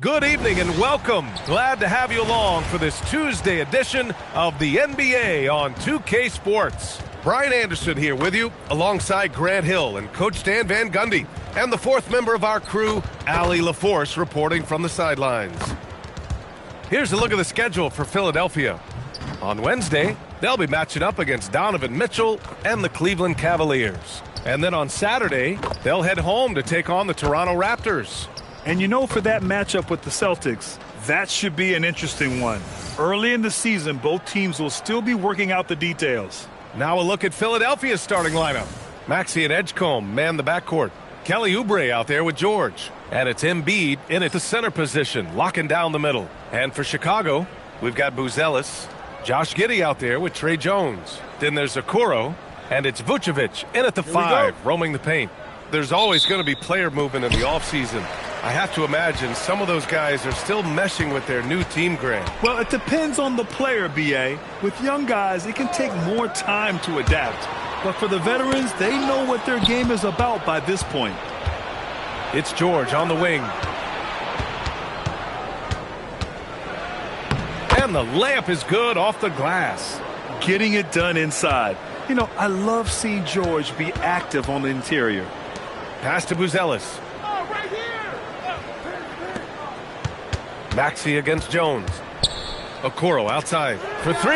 Good evening and welcome. Glad to have you along for this Tuesday edition of the NBA on 2K Sports. Brian Anderson here with you alongside Grant Hill and Coach Dan Van Gundy and the fourth member of our crew, Allie LaForce, reporting from the sidelines. Here's a look at the schedule for Philadelphia. On Wednesday, they'll be matching up against Donovan Mitchell and the Cleveland Cavaliers. And then on Saturday, they'll head home to take on the Toronto Raptors. And you know, for that matchup with the Celtics, that should be an interesting one. Early in the season, both teams will still be working out the details. Now a look at Philadelphia's starting lineup. Maxey and Edgecombe man the backcourt. Kelly Oubre out there with George. And it's Embiid in at the center position, locking down the middle. And for Chicago, we've got Buzelis, Josh Giddey out there with Trey Jones. Then there's Okoro, and it's Vucevic in at the 5, roaming the paint. There's always going to be player movement in the offseason. I have to imagine some of those guys are still meshing with their new team, Grant. Well, it depends on the player, B.A. With young guys, it can take more time to adapt. But for the veterans, they know what their game is about by this point. It's George on the wing. And the layup is good off the glass. Getting it done inside. You know, I love seeing George be active on the interior. Pass to Buzelis. Maxey against Jones. Okoro outside for 3.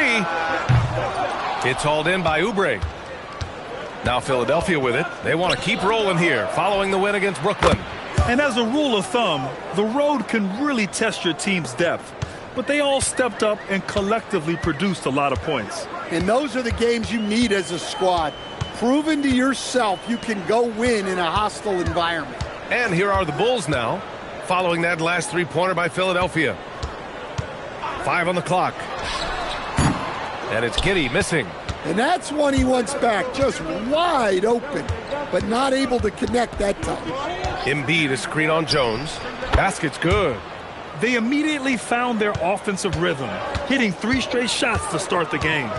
It's hauled in by Oubre. Now Philadelphia with it. They want to keep rolling here following the win against Brooklyn. And as a rule of thumb, the road can really test your team's depth. But they all stepped up and collectively produced a lot of points. And those are the games you need as a squad. Proving to yourself you can go win in a hostile environment. And here are the Bulls now, following that last three-pointer by Philadelphia. 5 on the clock. And it's Giddey missing. And that's one he wants back, just wide open, but not able to connect that time. Embiid a screen on Jones. Basket's good. They immediately found their offensive rhythm, hitting 3 straight shots to start the game.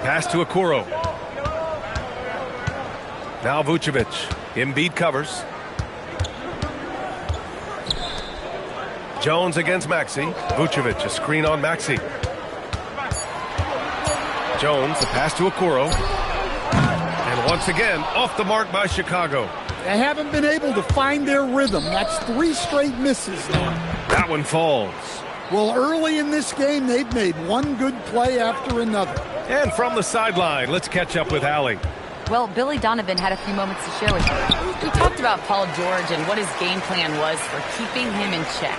Pass to Okoro. Now Vucevic. Embiid covers. Jones against Maxey. Vucevic, a screen on Maxey. Jones, the pass to Okoro. And once again, off the mark by Chicago. They haven't been able to find their rhythm. That's 3 straight misses now. That one falls. Well, early in this game, they've made one good play after another. And from the sideline, let's catch up with Allie. Well, Billy Donovan had a few moments to share with me. We talked about Paul George and what his game plan was for keeping him in check.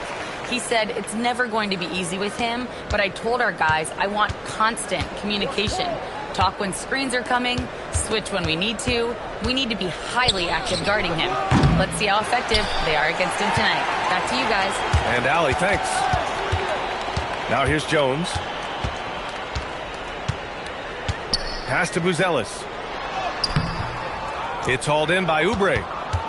He said it's never going to be easy with him, but I told our guys I want constant communication. Talk when screens are coming, switch when we need to. We need to be highly active guarding him. Let's see how effective they are against him tonight. Back to you guys. And Allie, thanks. Now here's Jones. Pass to Buzelis. It's hauled in by Oubre.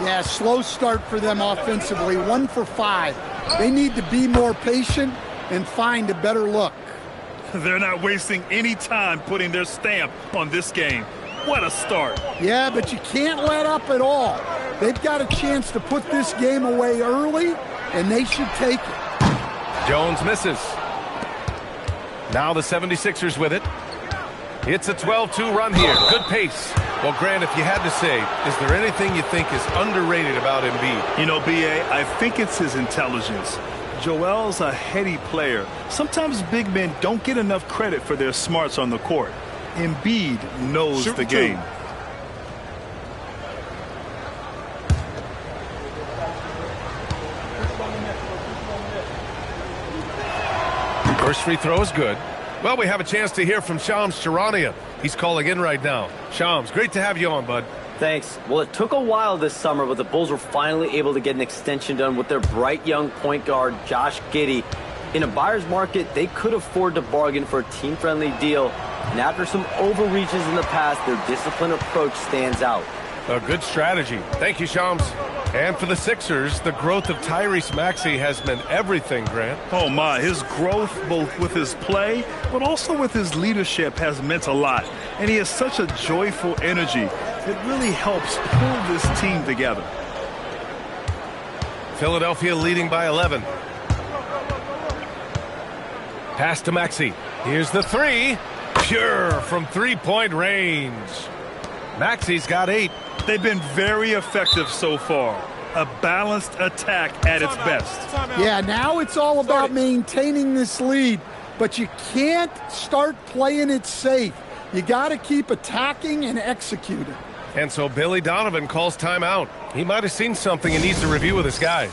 Yeah, slow start for them offensively. 1 for 5. They need to be more patient and find a better look. They're not wasting any time putting their stamp on this game. What a start. Yeah, but you can't let up at all. They've got a chance to put this game away early, and they should take it. Jones misses. Now the 76ers with it. It's a 12-2 run here. Good pace. Well, Grant, if you had to say, is there anything you think is underrated about Embiid? You know, B.A., I think it's his intelligence. Joel's a heady player. Sometimes big men don't get enough credit for their smarts on the court. Embiid knows the game. First free throw is good. Well, we have a chance to hear from Shams Charania. He's calling in right now. Shams, great to have you on, bud. Thanks. Well, it took a while this summer, but the Bulls were finally able to get an extension done with their bright young point guard, Josh Giddey. In a buyer's market, they could afford to bargain for a team-friendly deal. And after some overreaches in the past, their disciplined approach stands out. A good strategy. Thank you, Shams. And for the Sixers, the growth of Tyrese Maxey has meant everything, Grant. Oh, my. His growth, both with his play, but also with his leadership, has meant a lot. And he has such a joyful energy that really helps pull this team together. Philadelphia leading by 11. Pass to Maxey. Here's the three. Pure from three-point range. Maxey's got 8. They've been very effective so far. A balanced attack at its best. Yeah, now it's all about maintaining this lead, but you can't start playing it safe. You got to keep attacking and executing. And so Billy Donovan calls timeout. He might have seen something and needs to review with his guys.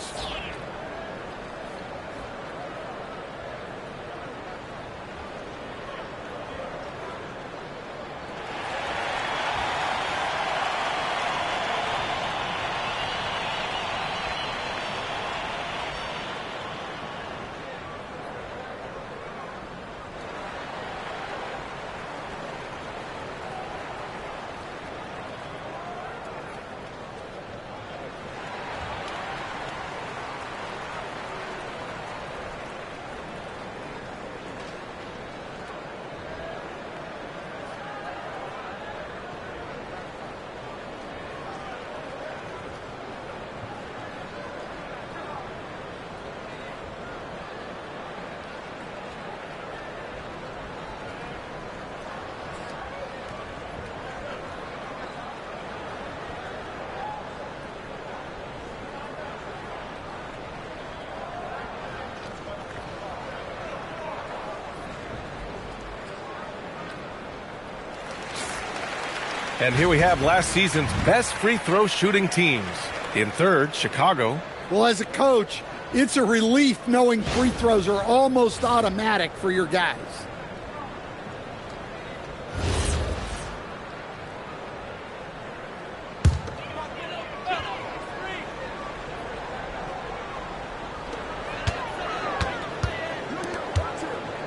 And here we have last season's best free throw shooting teams. In third, Chicago. Well, as a coach, it's a relief knowing free throws are almost automatic for your guys.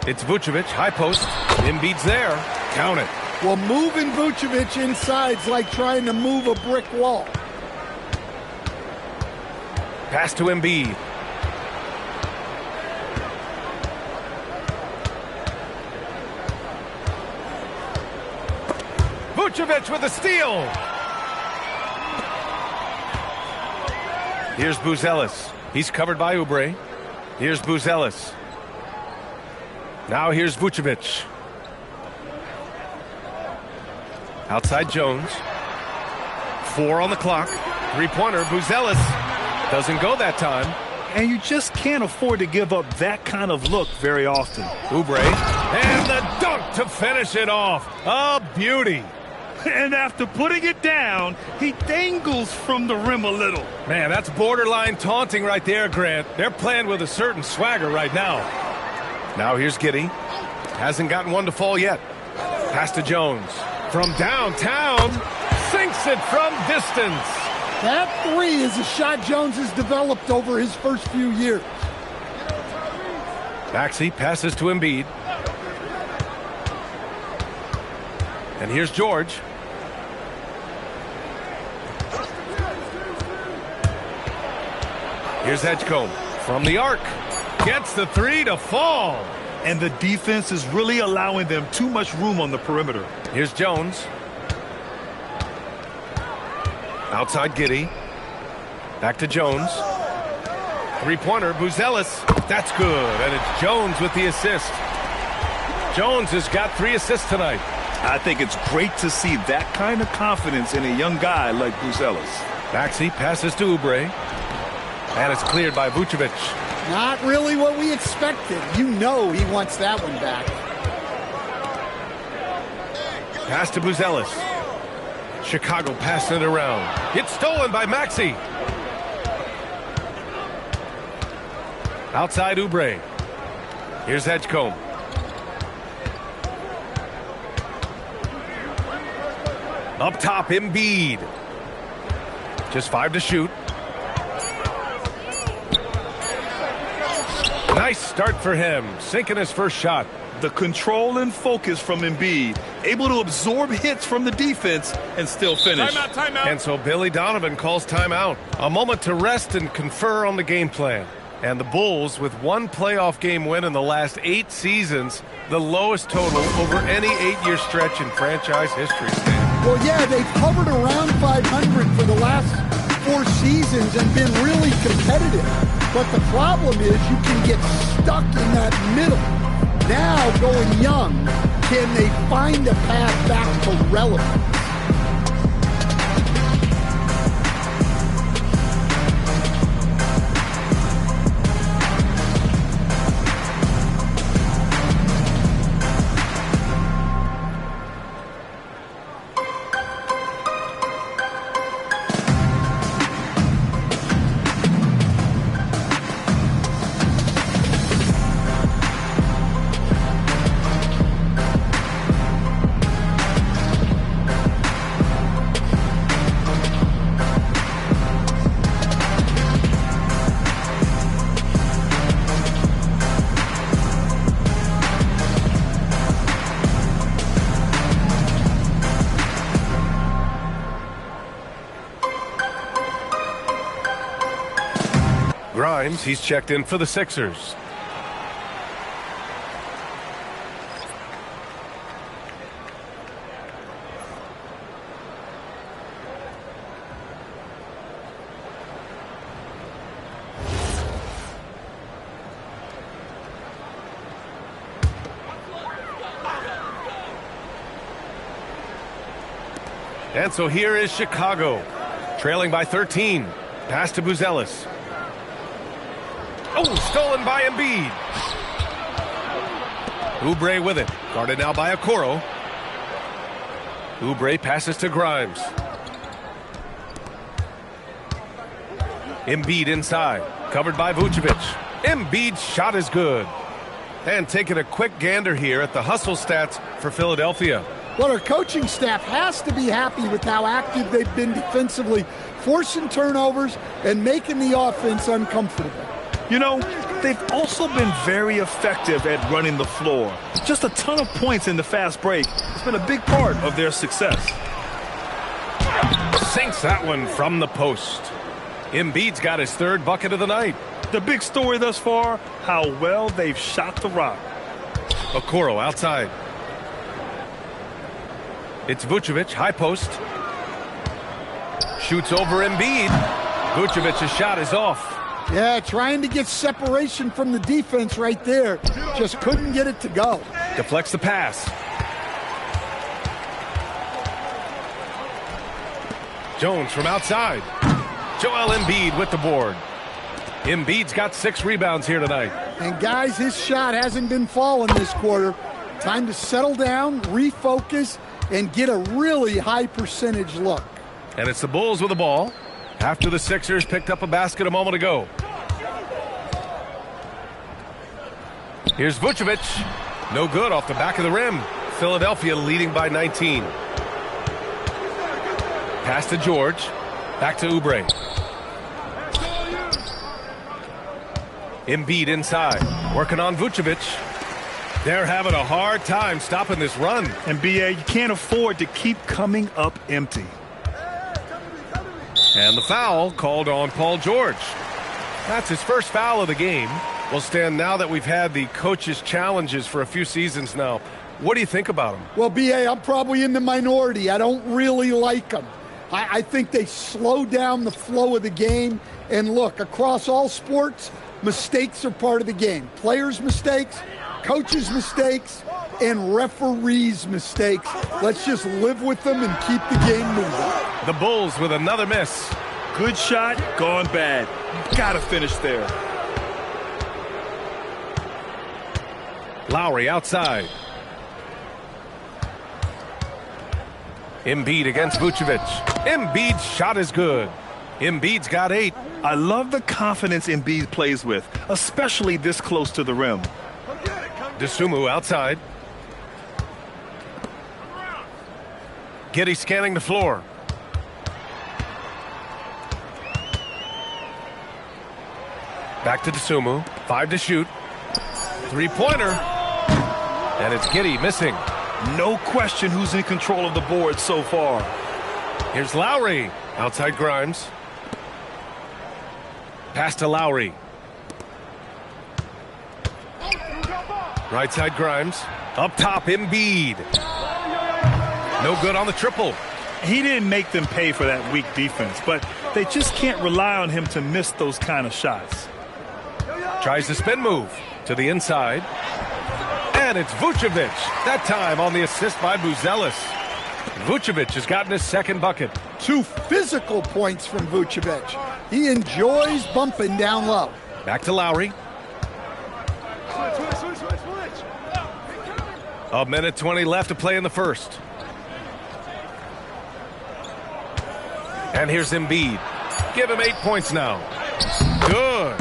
It's Vucevic, high post. Embiid's there. Count it. Well, moving Vucevic inside's like trying to move a brick wall. Pass to Embiid. Vucevic with a steal. Here's Buzelis. He's covered by Oubre. Here's Buzelis. Now here's Vucevic. Outside Jones. 4 on the clock. Three-pointer, Buzelis. Doesn't go that time. And you just can't afford to give up that kind of look very often. Oubre. And the dunk to finish it off. A beauty. And after putting it down, he dangles from the rim a little. Man, that's borderline taunting right there, Grant. They're playing with a certain swagger right now. Now here's Giddey. Hasn't gotten one to fall yet. Pass to Jones. From downtown, sinks it from distance. That three is a shot Jones has developed over his first few years. Maxey passes to Embiid. And here's George. Here's Edgecombe from the arc. Gets the three to fall. And the defense is really allowing them too much room on the perimeter. Here's Jones. Outside Giddey. Back to Jones. Three-pointer, Buzelis. That's good. And it's Jones with the assist. Jones has got 3 assists tonight. I think it's great to see that kind of confidence in a young guy like Buzelis. Maxey passes to Oubre. And it's cleared by Vucevic. Not really what we expected. You know he wants that one back. Pass to Buzelis. Chicago passing it around. It's stolen by Maxey. Outside Oubre. Here's Edgecombe. Up top, Embiid. Just 5 to shoot. Nice start for him, sinking his first shot. The control and focus from Embiid, able to absorb hits from the defense and still finish. Timeout. And so Billy Donovan calls timeout. A moment to rest and confer on the game plan. And the Bulls, with 1 playoff game win in the last 8 seasons, the lowest total over any 8-year stretch in franchise history. Well, yeah, they've hovered around 500 for the last 4 seasons and been really competitive. But the problem is you can get stuck in that middle. and young, can they find a path back to relevance? Grimes, he's checked in for the Sixers. And so here is Chicago, trailing by 13. Pass to Buzelis. Oh, stolen by Embiid. Oubre with it. Guarded now by Okoro. Oubre passes to Grimes. Embiid inside. Covered by Vucevic. Embiid's shot is good. And taking a quick gander here at the hustle stats for Philadelphia. Well, our coaching staff has to be happy with how active they've been defensively, forcing turnovers and making the offense uncomfortable. You know, they've also been very effective at running the floor. Just a ton of points in the fast break. It's been a big part of their success. Sinks that one from the post. Embiid's got his third bucket of the night. The big story thus far, how well they've shot the rock. Okoro outside. It's Vucevic, high post. Shoots over Embiid. Vucevic's shot is off. Yeah, trying to get separation from the defense right there. Just couldn't get it to go. Deflects the pass. Jones from outside. Joel Embiid with the board. Embiid's got 6 rebounds here tonight. And guys, his shot hasn't been falling this quarter. Time to settle down, refocus, and get a really high percentage look. And it's the Bulls with the ball after the Sixers picked up a basket a moment ago. Here's Vucevic. No good off the back of the rim. Philadelphia leading by 19. Pass to George. Back to Oubre. Embiid inside. Working on Vucevic. They're having a hard time stopping this run. And BA, you can't afford to keep coming up empty. And the foul called on Paul George. That's his first foul of the game. Will stand now that we've had the coaches' challenges for a few seasons now. What do you think about him? Well, BA, I'm probably in the minority. I don't really like them. I think they slow down the flow of the game. And look, across all sports, mistakes are part of the game. Players' mistakes, coaches' mistakes, and referees' mistakes. Let's just live with them and keep the game moving. The Bulls with another miss. Good shot, gone bad. Gotta finish there. Lowry outside. Embiid against Vucevic. Embiid's shot is good. Embiid's got 8. I love the confidence Embiid plays with, especially this close to the rim. Dosunmu outside. Giddey scanning the floor. Back to Dosunmu. 5 to shoot. 3-pointer. And it's Giddey missing. No question who's in control of the board so far. Here's Lowry. Outside Grimes. Pass to Lowry. Right side Grimes. Up top Embiid. No good on the triple. He didn't make them pay for that weak defense, but they just can't rely on him to miss those kind of shots. Tries the spin move to the inside. And it's Vucevic, that time on the assist by Buzelis. Vucevic has gotten his second bucket. 2 physical points from Vucevic. He enjoys bumping down low. Back to Lowry. A minute 20 left to play in the first. And here's Embiid. Give him 8 points now. Good.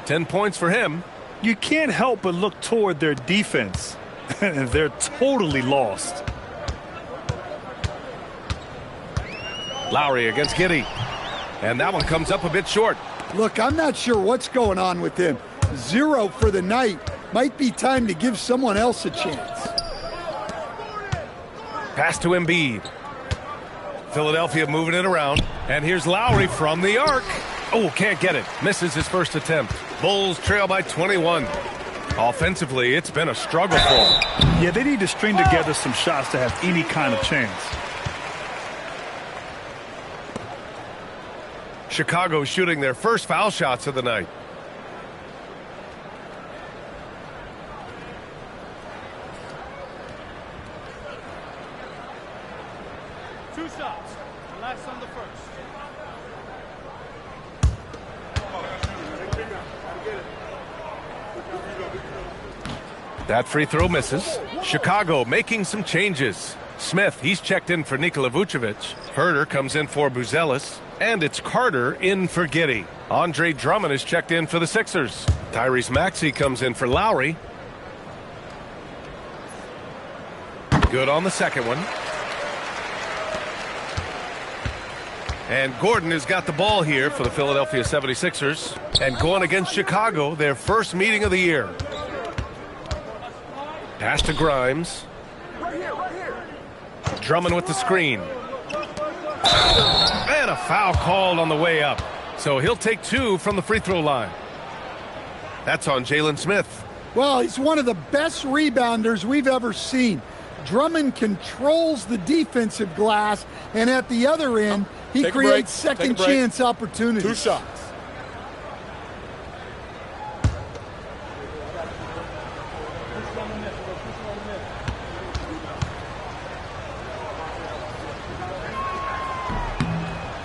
10 points for him. You can't help but look toward their defense. They're totally lost. Lowry against Giddey. And that one comes up a bit short. Look, I'm not sure what's going on with him. 0 for the night. Might be time to give someone else a chance. Pass to Embiid. Philadelphia moving it around. And here's Lowry from the arc. Oh, can't get it. Misses his first attempt. Bulls trail by 21. Offensively, it's been a struggle for them. Yeah, they need to string together some shots to have any kind of chance. Chicago shooting their first foul shots of the night. Two shots. Last on the first. That free throw misses. Chicago making some changes. Smith, he's checked in for Nikola Vucevic. Herter comes in for Buzelis. And it's Carter in for Giddey. Andre Drummond is checked in for the Sixers. Tyrese Maxey comes in for Lowry. Good on the second one. And Gordon has got the ball here for the Philadelphia 76ers. And going against Chicago, their first meeting of the year. Pass to Grimes. Drummond with the screen. And a foul called on the way up. So he'll take 2 from the free throw line. That's on Jalen Smith. Well, he's one of the best rebounders we've ever seen. Drummond controls the defensive glass, and at the other end, he creates second chance opportunities. 2 shots.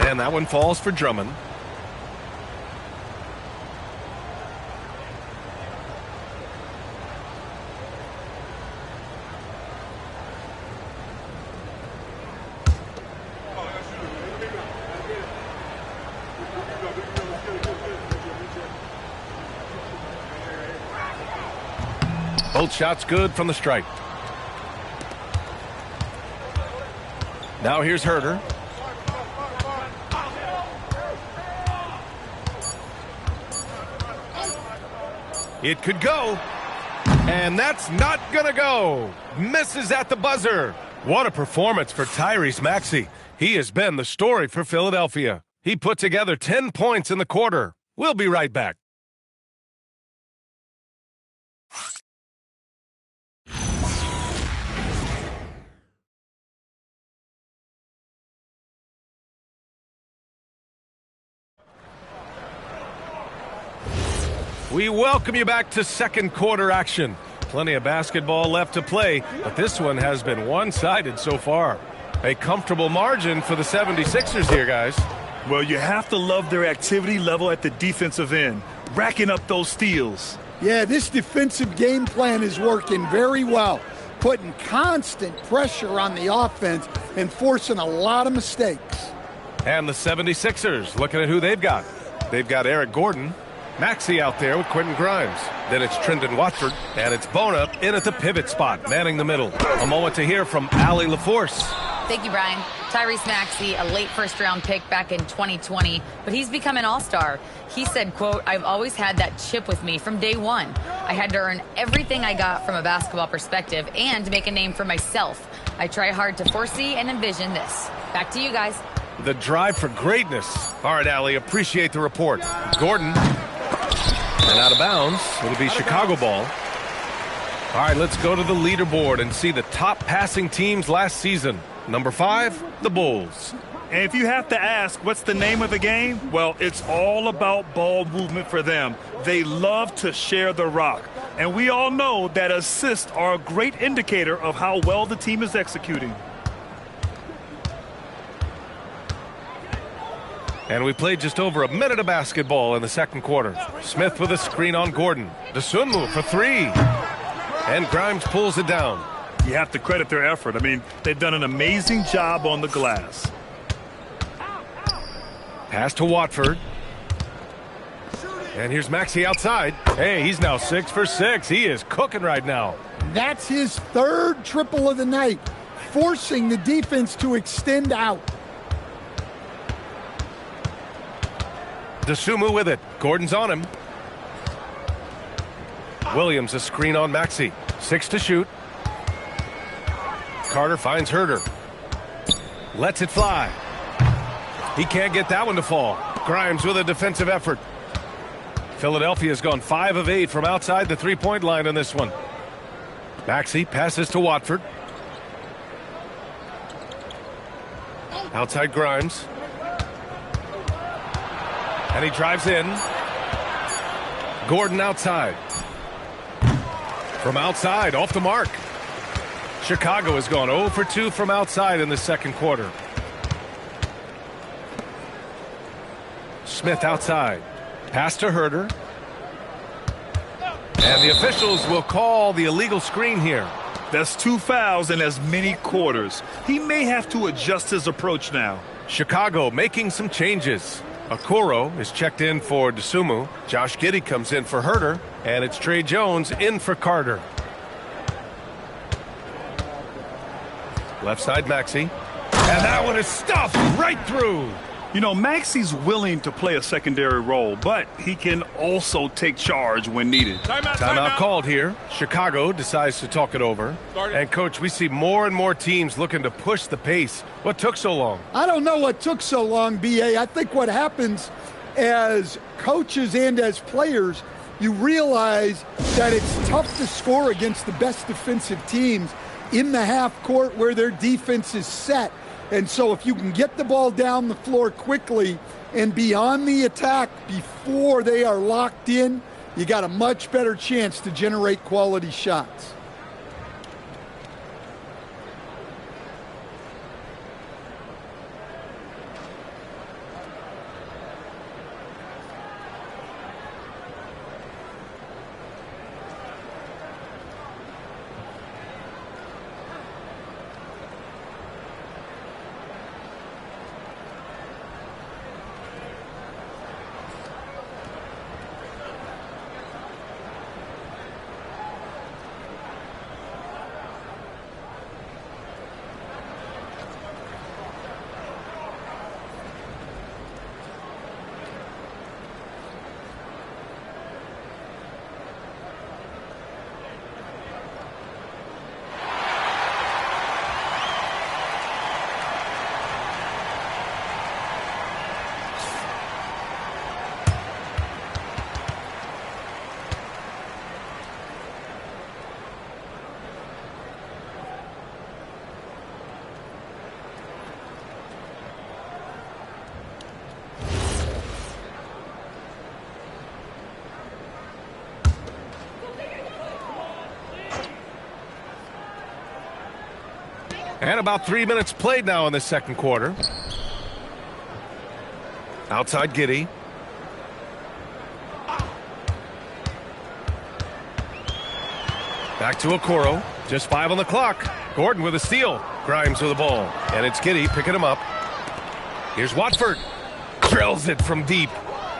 And that one falls for Drummond. Both shots good from the stripe. Now here's Herter. It could go. And that's not going to go. Misses at the buzzer. What a performance for Tyrese Maxey. He has been the story for Philadelphia. He put together 10 points in the quarter. We'll be right back. We welcome you back to second quarter action. Plenty of basketball left to play, but this one has been one-sided so far. A comfortable margin for the 76ers here, guys. Well, you have to love their activity level at the defensive end, racking up those steals. Yeah, this defensive game plan is working very well, putting constant pressure on the offense and forcing a lot of mistakes. And the 76ers, looking at who they've got. They've got Eric Gordon. Maxey out there with Quentin Grimes. Then it's Trendon Watford, and it's Bona in at the pivot spot, manning the middle. A moment to hear from Allie LaForce. Thank you, Brian. Tyrese Maxey, a late first-round pick back in 2020, but he's become an all-star. He said, quote, "I've always had that chip with me from day one. I had to earn everything I got from a basketball perspective and make a name for myself. I try hard to foresee and envision this." Back to you guys. The drive for greatness. All right, Allie, appreciate the report. Gordon. And out of bounds. It'll be Chicago ball. All right, let's go to the leaderboard and see the top passing teams last season. Number 5, the Bulls. And if you have to ask what's the name of the game, well, it's all about ball movement for them. They love to share the rock. And we all know that assists are a great indicator of how well the team is executing. And we played just over a minute of basketball in the second quarter. Smith with a screen on Gordon. Dosunmu for three. And Grimes pulls it down. You have to credit their effort. I mean, they've done an amazing job on the glass. Pass to Watford. And here's Maxey outside. Hey, he's now 6 for 6. He is cooking right now. That's his third triple of the night, forcing the defense to extend out. Dosunmu with it. Gordon's on him. Williams a screen on Maxey. 6 to shoot. Carter finds Herder. Lets it fly. He can't get that one to fall. Grimes with a defensive effort. Philadelphia's gone 5 of 8 from outside the three-point line in this one. Maxey passes to Watford. Outside Grimes. And he drives in. Gordon outside. From outside, off the mark. Chicago has gone 0 for 2 from outside in the second quarter. Smith outside. Pass to Herder. And the officials will call the illegal screen here. That's 2 fouls in as many quarters. He may have to adjust his approach now. Chicago making some changes. Okoro is checked in for Dosunmu. Josh Giddey comes in for Herder. And it's Trey Jones in for Carter. Left side Maxey. And that one is stuffed right through. You know, Maxey's willing to play a secondary role, but he can also take charge when needed. Timeout called here. Chicago decides to talk it over. And, Coach, we see more and more teams looking to push the pace. What took so long? I don't know what took so long, B.A. I think what happens as coaches and as players, you realize that it's tough to score against the best defensive teams in the half court where their defense is set. And so if you can get the ball down the floor quickly and be on the attack before they are locked in, you got a much better chance to generate quality shots. And about 3 minutes played now in the second quarter. Outside Giddey. Back to Okoro. Just 5 on the clock. Gordon with a steal. Grimes with the ball. And it's Giddey picking him up. Here's Watford. Drills it from deep.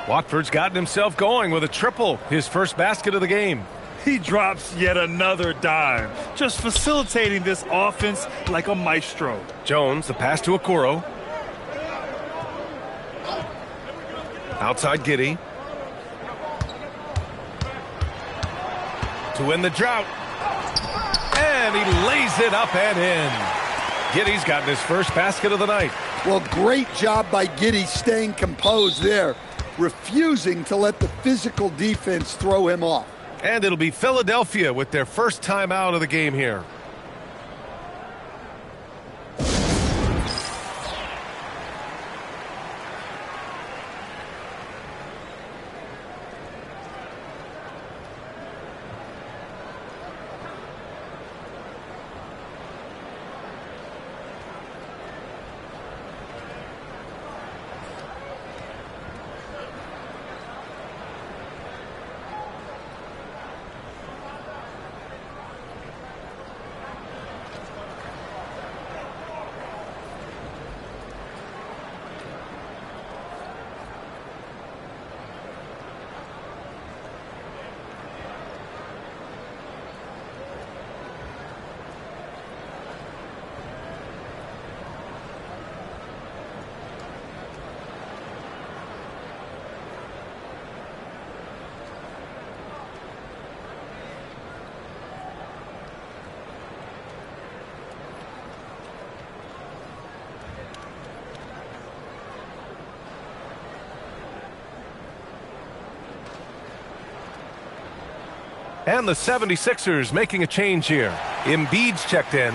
Watford's gotten himself going with a triple. His first basket of the game. He drops yet another dime, just facilitating this offense like a maestro. Jones, the pass to Okoro. Outside Giddey. To win the drought. And he lays it up and in. Giddey's gotten his first basket of the night. Well, great job by Giddey staying composed there, refusing to let the physical defense throw him off. And it'll be Philadelphia with their first time out of the game here. And the 76ers making a change here. Embiid's checked in.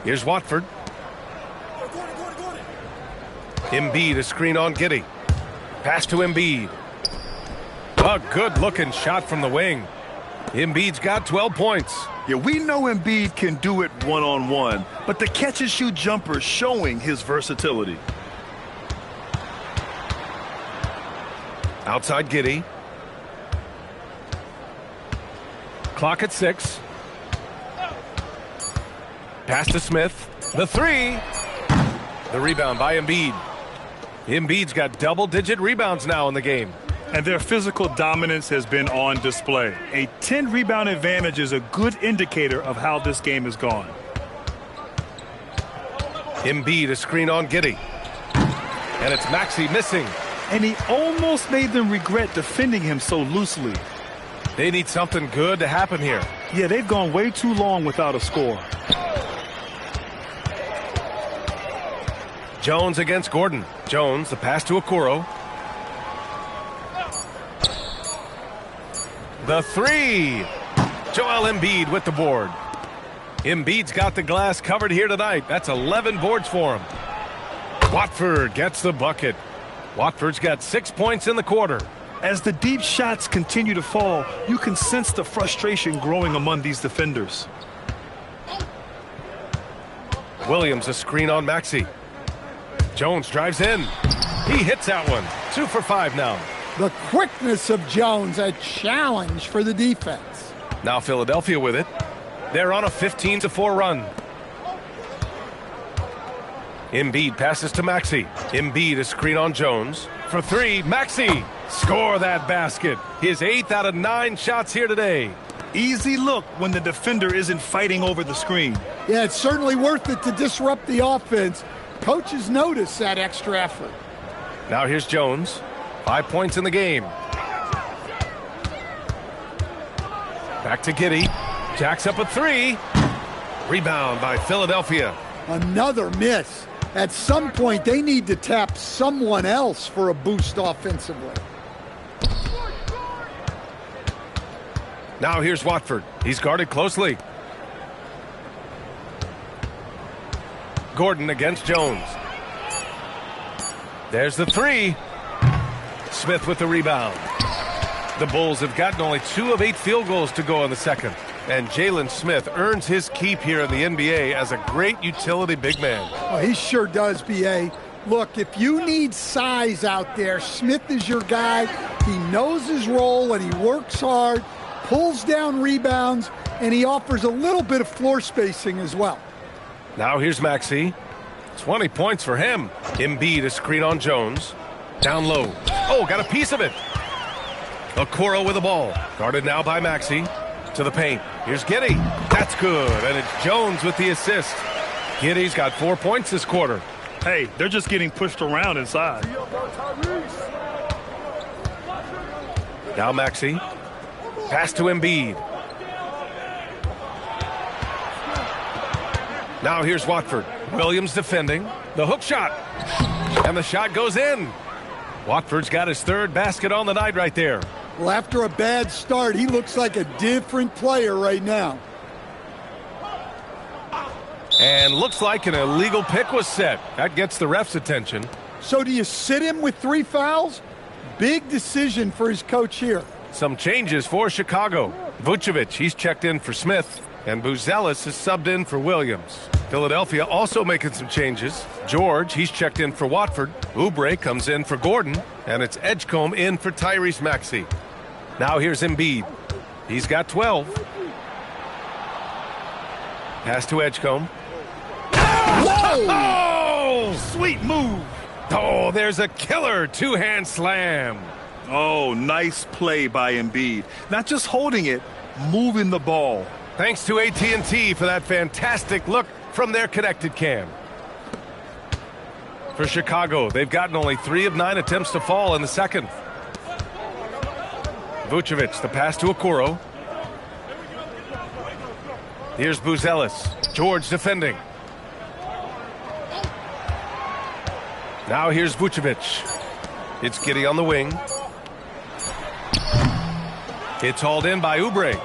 Here's Watford. Embiid, a screen on Giddey. Pass to Embiid. A good-looking shot from the wing. Embiid's got 12 points. Yeah, we know Embiid can do it one-on-one, but the catch-and-shoot jumper showing his versatility. Outside Giddey. Clock at 6. Pass to Smith. The three. The rebound by Embiid. Embiid's got double-digit rebounds now in the game. And their physical dominance has been on display. A 10-rebound advantage is a good indicator of how this game has gone. Embiid, a screen on Giddey. And it's Maxey missing. And he almost made them regret defending him so loosely. They need something good to happen here. Yeah, they've gone way too long without a score. Jones against Gordon. Jones, the pass to Okoro. The three. Joel Embiid with the board. Embiid's got the glass covered here tonight. That's 11 boards for him. Watford gets the bucket. Watford's got 6 points in the quarter. As the deep shots continue to fall, you can sense the frustration growing among these defenders. Williams, a screen on Maxey. Jones drives in. He hits that one. 2 for 5 now. The quickness of Jones, a challenge for the defense. Now Philadelphia with it. They're on a 15-4 run. Embiid passes to Maxey. Embiid, a screen on Jones. For 3, Maxey. Score that basket. His 8th out of 9 shots here today. Easy look when the defender isn't fighting over the screen. Yeah, it's certainly worth it to disrupt the offense. Coaches notice that extra effort. Now here's Jones. 5 points in the game. Back to Giddey. Jacks up a 3. Rebound by Philadelphia. Another miss. At some point, they need to tap someone else for a boost offensively. Now here's Watford. He's guarded closely. Gordon against Jones. There's the 3. Smith with the rebound. The Bulls have gotten only 2 of 8 field goals to go in the second. And Jalen Smith earns his keep here in the NBA as a great utility big man. Oh, he sure does, B.A. Look, if you need size out there, Smith is your guy. He knows his role and he works hard, pulls down rebounds, and he offers a little bit of floor spacing as well. Now here's Maxey. 20 points for him. Embiid, a screen on Jones. Down low. Oh, got a piece of it. Okoro with the ball. Guarded now by Maxey. To the paint. Here's Giddey. That's good. And it's Jones with the assist. Giddey's got 4 points this quarter. Hey, they're just getting pushed around inside. Now Maxey. Pass to Embiid. Now here's Watford. Williams defending. The hook shot. And the shot goes in. Watford's got his 3rd basket on the night right there. Well, after a bad start, he looks like a different player right now. And looks like an illegal pick was set. That gets the ref's attention. So do you sit him with 3 fouls? Big decision for his coach here. Some changes for Chicago. Vucevic, he's checked in for Smith. And Buzelis is subbed in for Williams. Philadelphia also making some changes. George, he's checked in for Watford. Oubre comes in for Gordon. And it's Edgecombe in for Tyrese Maxey. Now here's Embiid. He's got 12. Pass to Edgecombe. Whoa! Oh! Sweet move. Oh, there's a killer 2-hand slam. Oh, nice play by Embiid. Not just holding it, moving the ball. Thanks to AT&T for that fantastic look from their connected cam. For Chicago, they've gotten only 3 of 9 attempts to fall in the second. Vucevic, the pass to Okoro. Here's Buzelis. George defending. Now here's Vucevic. It's Giddey on the wing. It's hauled in by Oubre.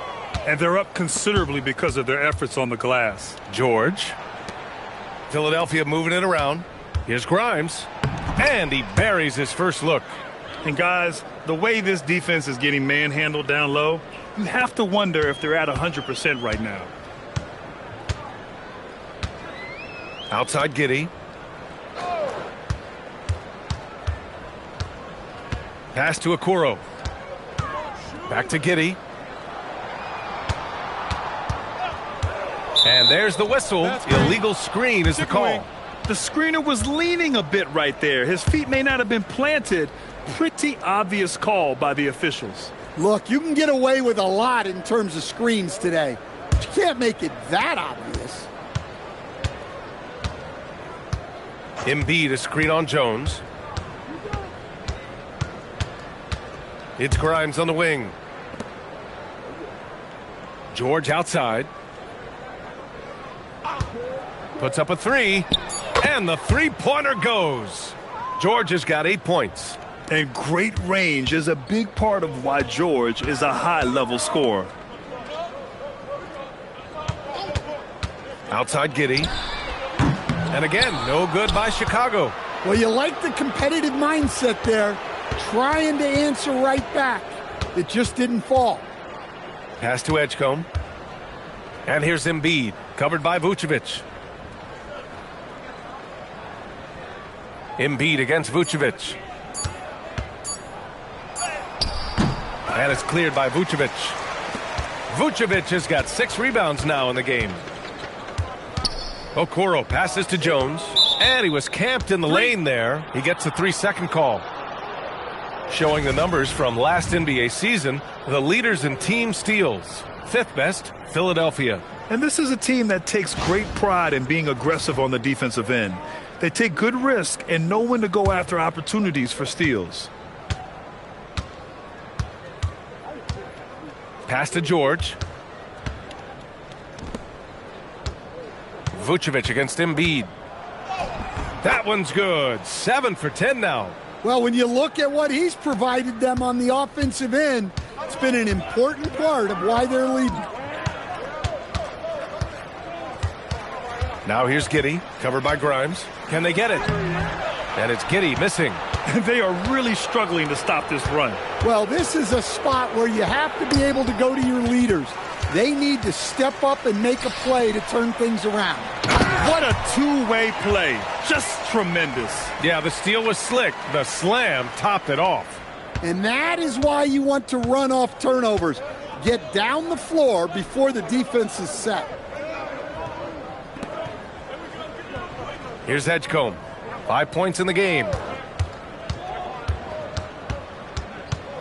And they're up considerably because of their efforts on the glass. George. Philadelphia moving it around. Here's Grimes. And he buries his first look. And guys, the way this defense is getting manhandled down low, you have to wonder if they're at 100% right now. Outside Giddey. Pass to Okoro. Back to Giddey. And there's the whistle. Illegal screen is the call. The screener was leaning a bit right there. His feet may not have been planted. Pretty obvious call by the officials. Look, you can get away with a lot in terms of screens today, but you can't make it that obvious. Embiid, a screen on Jones. It's Grimes on the wing. George outside. Puts up a 3. And the three-pointer goes. George has got 8 points. And great range is a big part of why George is a high-level scorer. Outside Giddey. And again, no good by Chicago. Well, you like the competitive mindset there, trying to answer right back. It just didn't fall. Pass to Edgecombe. And here's Embiid, covered by Vucevic. Embiid against Vucevic. And it's cleared by Vucevic. Vucevic has got 6 rebounds now in the game. Okoro passes to Jones. And he was camped in the lane there. He gets a 3-second call. Showing the numbers from last NBA season, the leaders in team steals. 5th best, Philadelphia. And this is a team that takes great pride in being aggressive on the defensive end. They take good risk and know when to go after opportunities for steals. Pass to George. Vucevic against Embiid. That one's good. 7 for 10 now. Well, when you look at what he's provided them on the offensive end, it's been an important part of why they're leading. Now here's Giddey, covered by Grimes. Can they get it? And it's Giddey missing. They are really struggling to stop this run. Well, this is a spot where you have to be able to go to your leaders. They need to step up and make a play to turn things around. What a two-way play. Just tremendous. Yeah, the steal was slick. The slam topped it off. And that is why you want to run off turnovers. Get down the floor before the defense is set. Here's Edgecombe. 5 points in the game.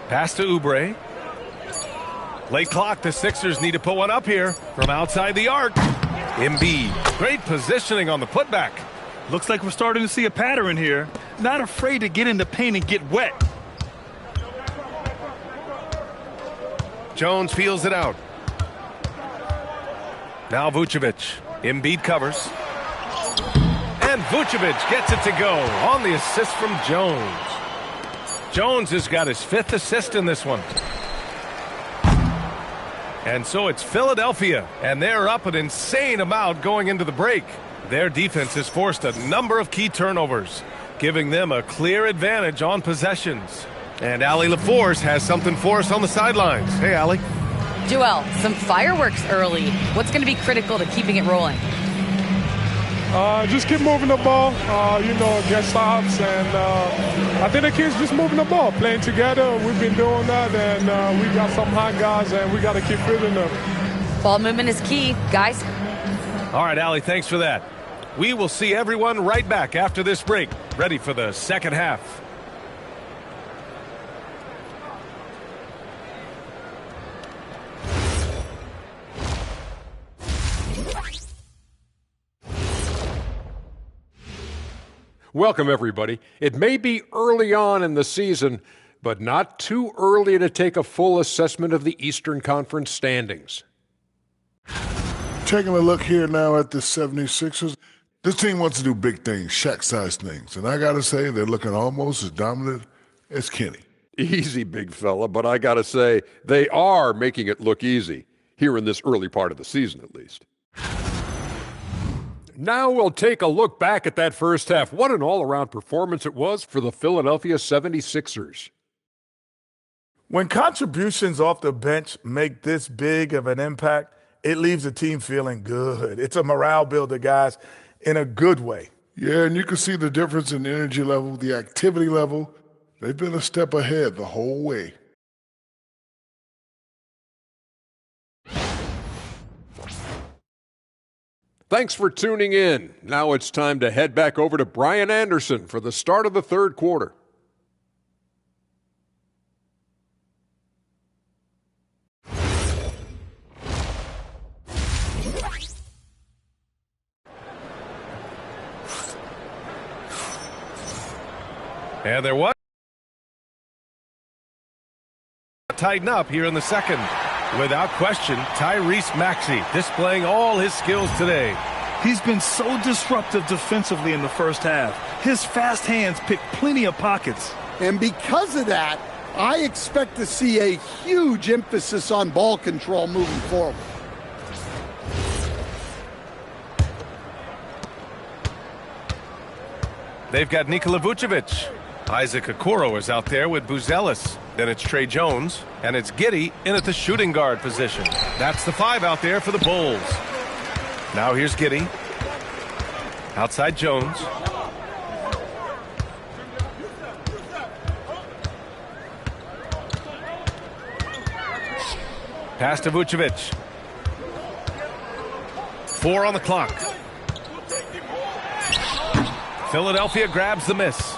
Pass to Oubre. Late clock, the Sixers need to put one up here from outside the arc. Embiid, great positioning on the putback. Looks like we're starting to see a pattern here. Not afraid to get in the paint and get wet. Jones feels it out. Now Vucevic. Embiid covers. And Vucevic gets it to go on the assist from Jones. Jones has got his 5th assist in this one. And so it's Philadelphia, and they're up an insane amount going into the break. Their defense has forced a number of key turnovers, giving them a clear advantage on possessions. And Allie LaForce has something for us on the sidelines. Hey, Allie. Joel, some fireworks early. What's going to be critical to keeping it rolling? Just keep moving the ball, get stops, and I think the kids just moving the ball, playing together. We've been doing that, and we got some hot guys, and we got to keep feeding them. Ball movement is key, guys. All right, Allie, thanks for that. We will see everyone right back after this break, ready for the second half. Welcome, everybody. It may be early on in the season, but not too early to take a full assessment of the Eastern Conference standings. Taking a look here now at the 76ers. This team wants to do big things, Shaq-sized things. And I got to say, they're looking almost as dominant as Kenny. Easy, big fella, but I got to say, they are making it look easy, here in this early part of the season at least. Now we'll take a look back at that first half. What an all-around performance it was for the Philadelphia 76ers. When contributions off the bench make this big of an impact, it leaves the team feeling good. It's a morale builder, guys, in a good way. Yeah, and you can see the difference in the energy level, the activity level. They've been a step ahead the whole way. Thanks for tuning in. Now it's time to head back over to Brian Anderson for the start of the third quarter. And there was tighten up here in the second. Without question, Tyrese Maxey displaying all his skills today. He's been so disruptive defensively in the first half. His fast hands pick plenty of pockets. And because of that, I expect to see a huge emphasis on ball control moving forward. They've got Nikola Vucevic. Isaac Okoro is out there with Buzelis. Then it's Trey Jones, and it's Giddey in at the shooting guard position. That's the 5 out there for the Bulls. Now here's Giddey. Outside Jones. Pass to Vucevic. 4 on the clock. Philadelphia grabs the miss.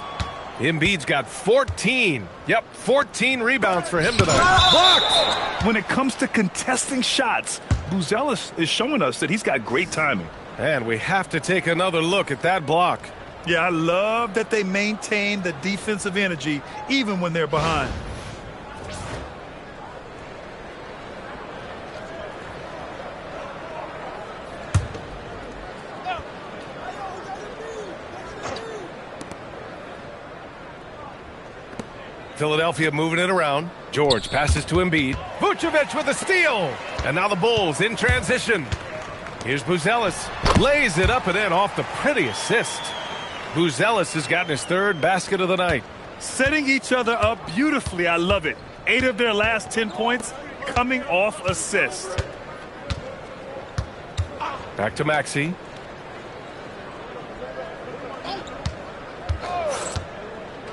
Embiid's got 14. Yep, 14 rebounds for him tonight. Blocked! When it comes to contesting shots, Buzelis is showing us that he's got great timing. And we have to take another look at that block. Yeah, I love that they maintain the defensive energy even when they're behind. Philadelphia moving it around. George passes to Embiid. Vucevic with a steal. And now the Bulls in transition. Here's Buzelis. Lays it up and in off the pretty assist. Buzelis has gotten his 3rd basket of the night. Setting each other up beautifully. I love it. 8 of their last 10 points coming off assists. Back to Maxey.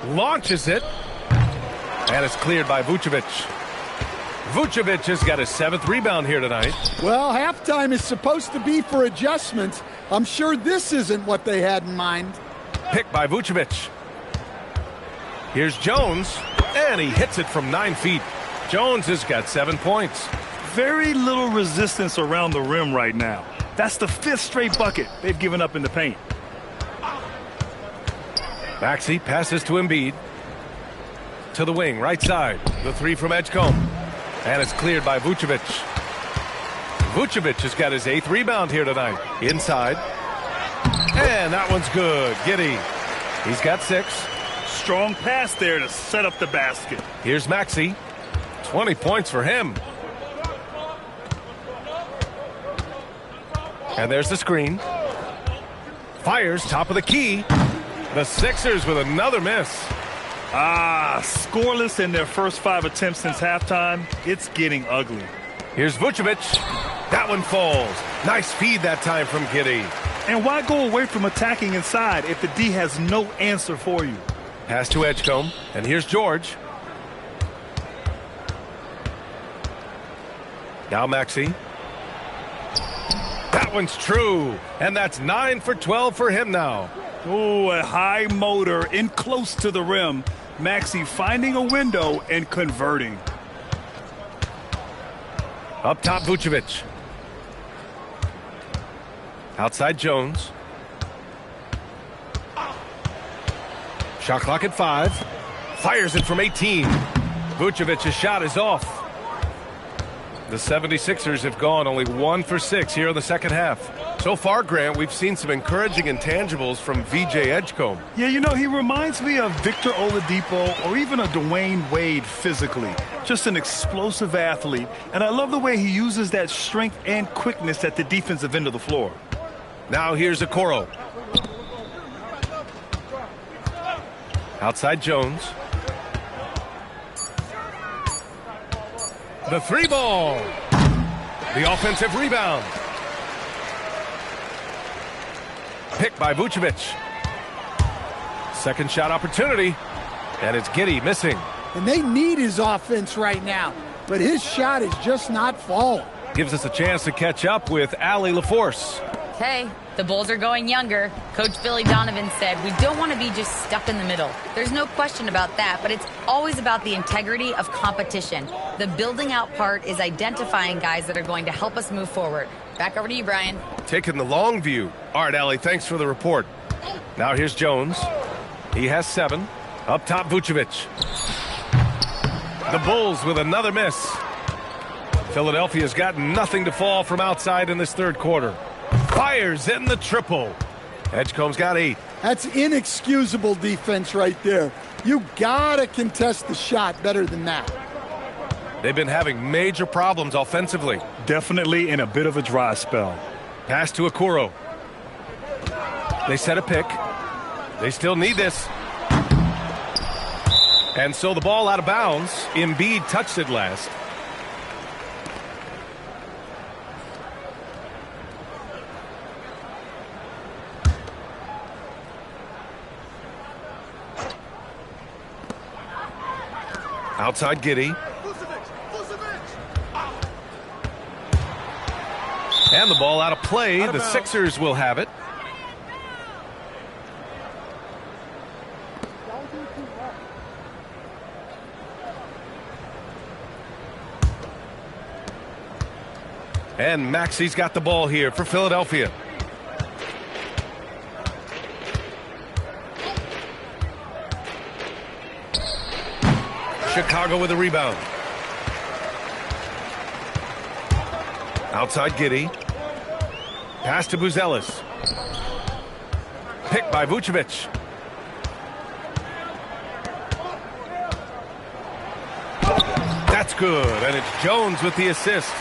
Launches it. And it's cleared by Vucevic. Vucevic has got his 7th rebound here tonight. Well, halftime is supposed to be for adjustments. I'm sure this isn't what they had in mind. Picked by Vucevic. Here's Jones, and he hits it from 9 feet. Jones has got 7 points. Very little resistance around the rim right now. That's the 5th straight bucket they've given up in the paint. Maxey passes to Embiid. To the wing, right side. The 3 from Edgecombe. And it's cleared by Vucevic. Vucevic has got his 8th rebound here tonight. Inside. And that one's good. Giddey. He's got 6. Strong pass there to set up the basket. Here's Maxey. 20 points for him. And there's the screen. Fires top of the key. The Sixers with another miss. Scoreless in their first 5 attempts since halftime. It's getting ugly. Here's Vucevic. That one falls. Nice feed that time from Giddey. And why go away from attacking inside if the D has no answer for you? Pass to Edgecombe. And here's George. Now Maxey. That one's true. And that's 9 for 12 for him now. Oh, a high motor in close to the rim. Maxey finding a window and converting. Up top, Vucevic. Outside Jones. Shot clock at 5. Fires it from 18. Vucevic's shot is off. The 76ers have gone only 1 for 6 here in the second half. So far, Grant, we've seen some encouraging intangibles from VJ Edgecombe. Yeah, you know, he reminds me of Victor Oladipo or even a Dwayne Wade physically. Just an explosive athlete. And I love the way he uses that strength and quickness at the defensive end of the floor. Now here's Okoro. Outside Jones. The 3-ball. The offensive rebound. Picked by Vucevic. Second shot opportunity. And it's Giddey missing. And they need his offense right now. But his shot is just not falling. Gives us a chance to catch up with Allie LaForce. Hey, the Bulls are going younger. Coach Billy Donovan said we don't want to be just stuck in the middle. There's no question about that, but it's always about the integrity of competition. The building out part is identifying guys that are going to help us move forward. Back over to you, Brian. Taking the long view. All right, Allie, thanks for the report. Now here's Jones. He has 7. Up top, Vucevic. The Bulls with another miss. Philadelphia's got nothing to fall from outside in this third quarter. Fires in the triple. Edgecombe's got 8. That's inexcusable defense right there. You gotta contest the shot better than that. They've been having major problems offensively. Definitely in a bit of a dry spell. Pass to Okoro. They set a pick. They still need this. And so the ball out of bounds. Embiid touched it last. Outside Giddey. And the ball out of play. The Sixers will have it. And Maxi's got the ball here for Philadelphia. Chicago with a rebound. Outside Giddey. Pass to Buzelis. Picked by Vucevic. That's good, and it's Jones with the assist.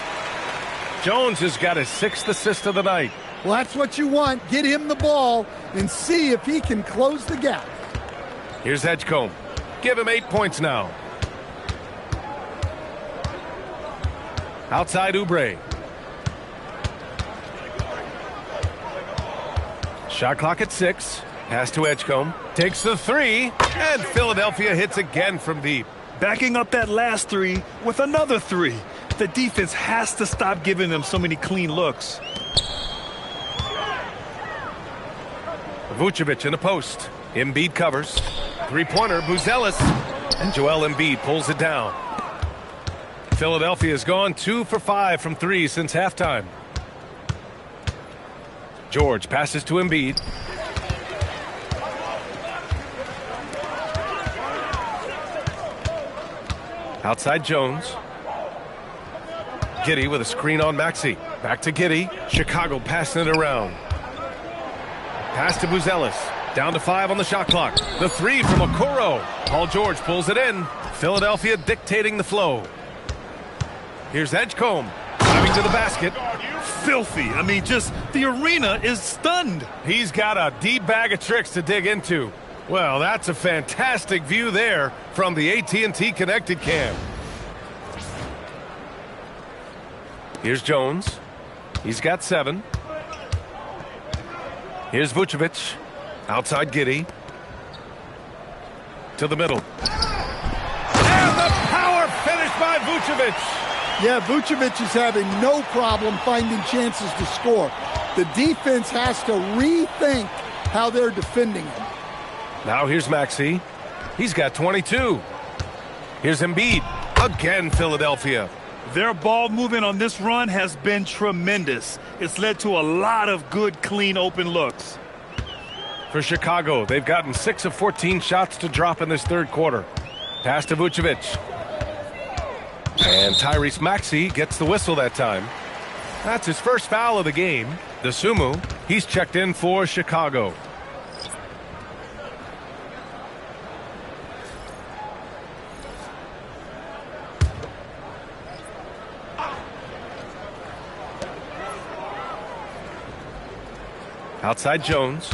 Jones has got his 6th assist of the night. Well, that's what you want. Get him the ball and see if he can close the gap. Here's Edgecombe. Give him 8 points now. Outside Oubre. Shot clock at 6. Pass to Edgecombe. Takes the 3. And Philadelphia hits again from deep. Backing up that last 3 with another 3. The defense has to stop giving them so many clean looks. Vucevic in the post. Embiid covers. 3-pointer, Buzelis. And Joel Embiid pulls it down. Philadelphia has gone 2 for 5 from 3 since halftime. George passes to Embiid. Outside Jones. Giddey with a screen on Maxey. Back to Giddey. Chicago passing it around. Pass to Buzelis. Down to 5 on the shot clock. The 3 from Okoro. Paul George pulls it in. Philadelphia dictating the flow. Here's Edgecombe. Driving to the basket. Filthy. I mean, just the arena is stunned. He's got a deep bag of tricks to dig into. Well, that's a fantastic view there from the AT&T Connected Cam. Here's Jones. He's got 7. Here's Vucevic. Outside Giddey. To the middle. And the power finish by Vucevic. Yeah, Vucevic is having no problem finding chances to score. The defense has to rethink how they're defending him. Now here's Maxey. He's got 22. Here's Embiid. Again, Philadelphia. Their ball movement on this run has been tremendous. It's led to a lot of good, clean, open looks. for Chicago. They've gotten 6 of 14 shots to drop in this third quarter. Pass to Vucevic. And Tyrese Maxey gets the whistle that time. That's his first foul of the game. Dosunmu, he's checked in for Chicago. Outside Jones.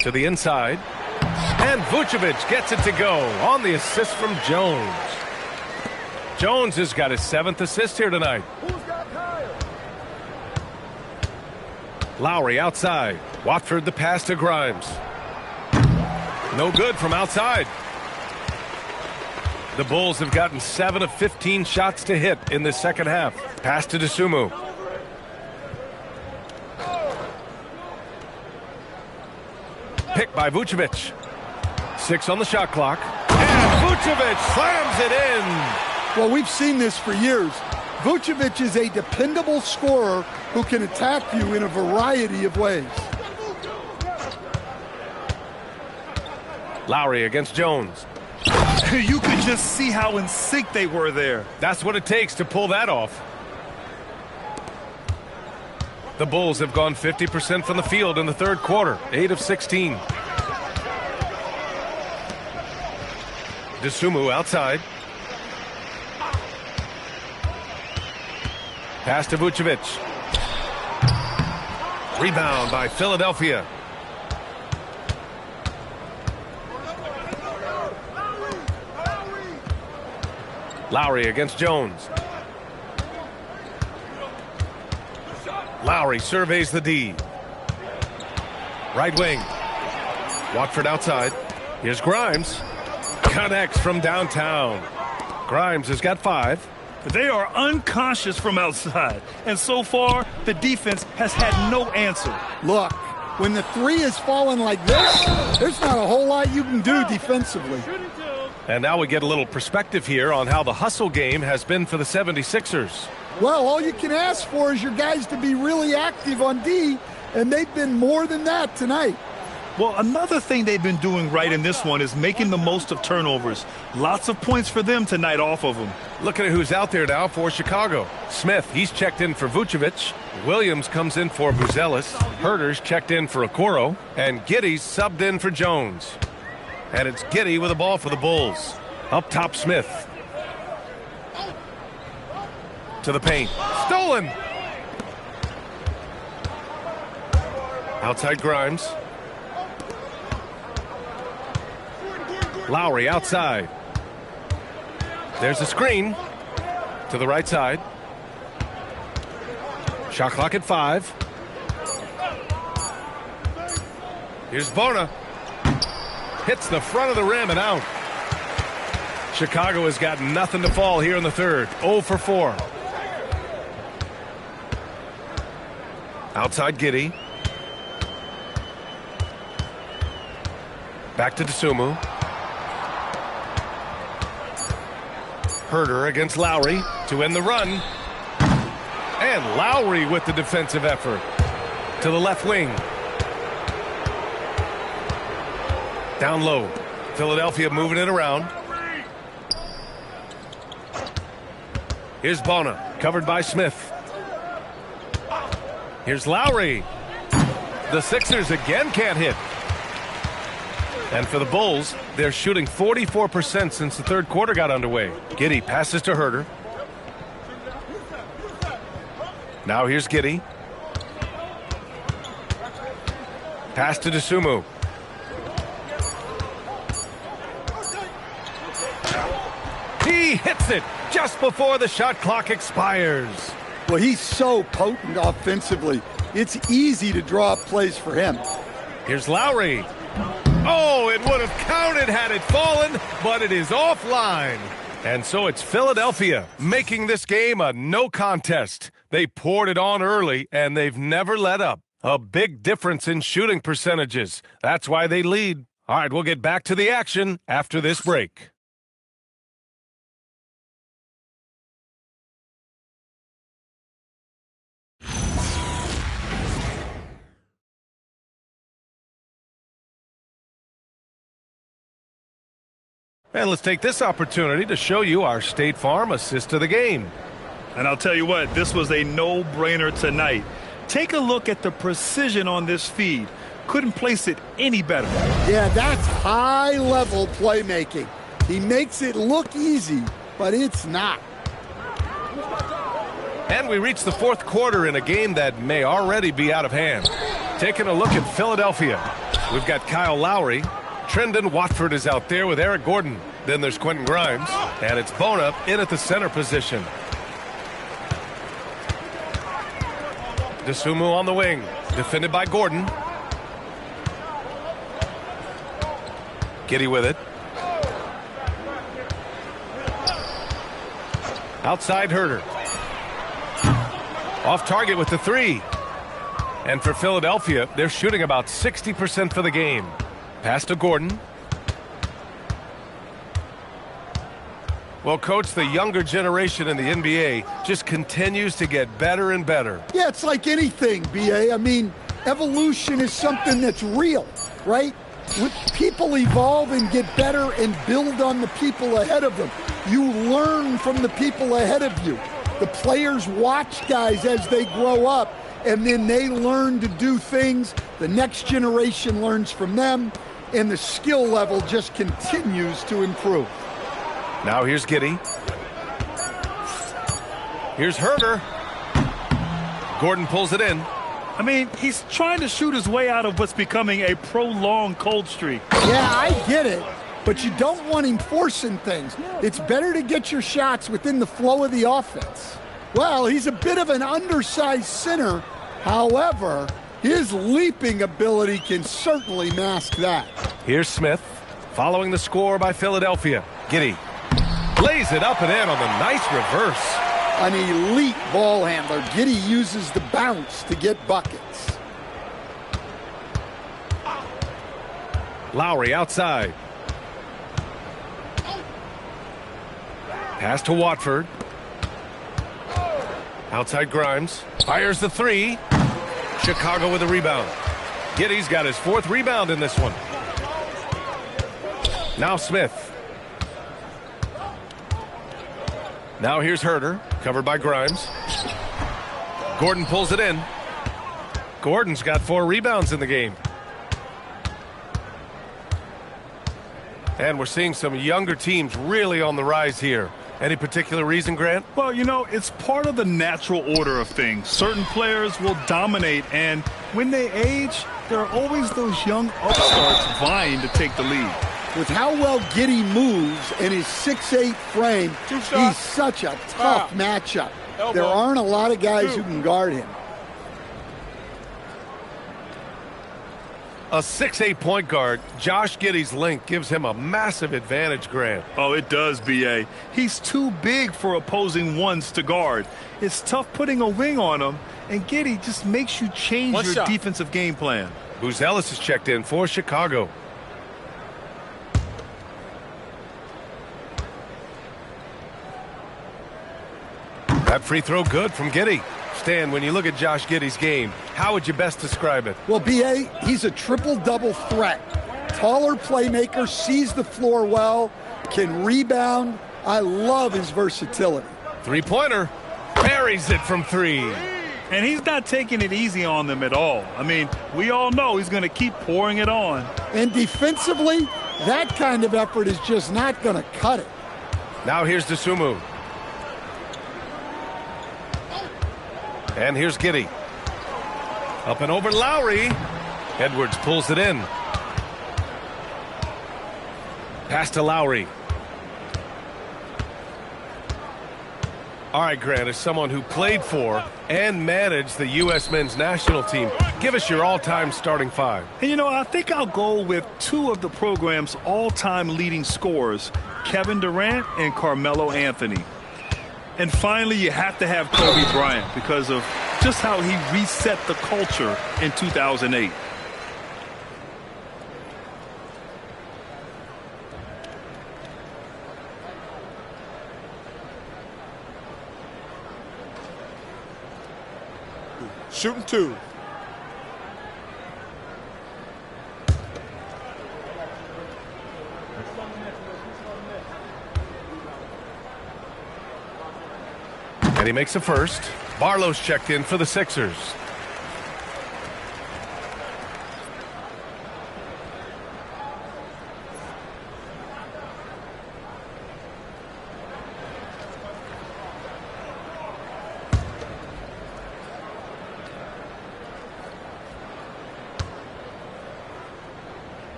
To the inside. And Vucevic gets it to go on the assist from Jones. Jones has got his 7th assist here tonight. Lowry outside. Watford the pass to Grimes. No good from outside. The Bulls have gotten 7 of 15 shots to hit in the second half. Pass to Dosunmu. Pick by Vucevic. 6 on the shot clock. And Vucevic slams it in. Well, we've seen this for years. Vucevic is a dependable scorer who can attack you in a variety of ways. Lowry against Jones. You could just see how in sync they were there. That's what it takes to pull that off. The Bulls have gone 50% from the field in the third quarter, 8 of 16. Dosunmu outside. Pass to Vucevic. Rebound by Philadelphia. Lowry against Jones. Lowry surveys the D. Right wing. Watford outside. Here's Grimes. Connects from downtown. Grimes has got 5. They are unconscious from outside, and so far the defense has had no answer. Look, when the 3 is falling like this, there's not a whole lot you can do defensively. And now we get a little perspective here on how the hustle game has been for the 76ers. Well, all you can ask for is your guys to be really active on D, and they've been more than that tonight. Well, another thing they've been doing right in this one is making the most of turnovers. Lots of points for them tonight off of them. Looking at who's out there now for Chicago. Smith, he's checked in for Vucevic. Williams comes in for Buzelis. Herter's checked in for Okoro. And Giddey's subbed in for Jones. And it's Giddey with the ball for the Bulls. Up top, Smith. To the paint. Stolen! Outside Grimes. Lowry outside. There's a screen to the right side. Shot clock at 5. Here's Bona. Hits the front of the rim and out. Chicago has got nothing to fall here in the third. 0 for 4. Outside Giddey. Back to Dosunmu. Herter against Lowry to end the run. And Lowry with the defensive effort. To the left wing. Down low. Philadelphia moving it around. Here's Bona, covered by Smith. Here's Lowry. The Sixers again can't hit. And for the Bulls, they're shooting 44% since the third quarter got underway. Giddey passes to Herter. Now here's Giddey. Pass to Dosunmu. He hits it just before the shot clock expires. Well, he's so potent offensively. It's easy to draw up plays for him. Here's Lowry. Oh, it would have counted had it fallen, but it is offline. And so it's Philadelphia making this game a no contest. They poured it on early, and they've never let up. A big difference in shooting percentages. That's why they lead. All right, we'll get back to the action after this break. And let's take this opportunity to show you our State Farm assist of the game. And I'll tell you what, this was a no-brainer tonight. Take a look at the precision on this feed. Couldn't place it any better. Yeah, that's high-level playmaking. He makes it look easy, but it's not. And we reach the fourth quarter in a game that may already be out of hand. Taking a look at Philadelphia. We've got Kyle Lowry. Trendon Watford is out there with Eric Gordon. Then there's Quentin Grimes. And it's Bona in at the center position. Desumu on the wing. Defended by Gordon. Giddey with it. Outside Herter. Off target with the three. And for Philadelphia, they're shooting about 60% for the game. Pass to Gordon. Well, Coach, the younger generation in the NBA just continues to get better and better. Yeah, it's like anything, B.A. I mean, evolution is something that's real, right? When people evolve and get better and build on the people ahead of them. You learn from the people ahead of you. The players watch guys as they grow up, and then they learn to do things. The next generation learns from them, and the skill level just continues to improve. Now here's Giddey. Here's Herter. Gordon pulls it in. I mean, he's trying to shoot his way out of what's becoming a prolonged cold streak. Yeah, I get it, but you don't want him forcing things. It's better to get your shots within the flow of the offense. Well, he's a bit of an undersized center. However, his leaping ability can certainly mask that. Here's Smith, following the score by Philadelphia. Giddey lays it up and in on the nice reverse. An elite ball handler. Giddey uses the bounce to get buckets. Lowry outside. Pass to Watford. Outside Grimes. Fires the three. Chicago with a rebound. Giddey's got his fourth rebound in this one. Now Smith. Now here's Herter, covered by Grimes. Gordon pulls it in. Gordon's got 4 rebounds in the game. And we're seeing some younger teams really on the rise here. Any particular reason, Grant? Well, you know, it's part of the natural order of things. Certain players will dominate, and when they age, there are always those young upstarts vying to take the lead. With how well Giddey moves and his 6'8" frame, he's such a tough matchup. There aren't a lot of guys who can guard him. A 6'8" point guard, Josh Giddey's length gives him a massive advantage, Grant. Oh, it does, B.A. He's too big for opposing ones to guard. It's tough putting a wing on him, and Giddey just makes you change your defensive game plan. Buzelis is checked in for Chicago. That free throw good from Giddey. Stan, when you look at Josh Giddey's game, how would you best describe it? Well, B.A., he's a triple-double threat. Taller playmaker, sees the floor well, can rebound. I love his versatility. Three-pointer. Buries it from 3. And he's not taking it easy on them at all. I mean, we all know he's going to keep pouring it on. And defensively, that kind of effort is just not going to cut it. Now here's Desumu. And here's Giddey. Up and over Lowry. Edwards pulls it in. Pass to Lowry. All right, Grant, as someone who played for and managed the U.S. men's national team, give us your all-time starting 5. And, you know, I think I'll go with 2 of the program's all-time leading scorers, Kevin Durant and Carmelo Anthony. And finally, you have to have Kobe Bryant because of just how he reset the culture in 2008. Shooting 2. And he makes a first. Barlow's checked in for the Sixers.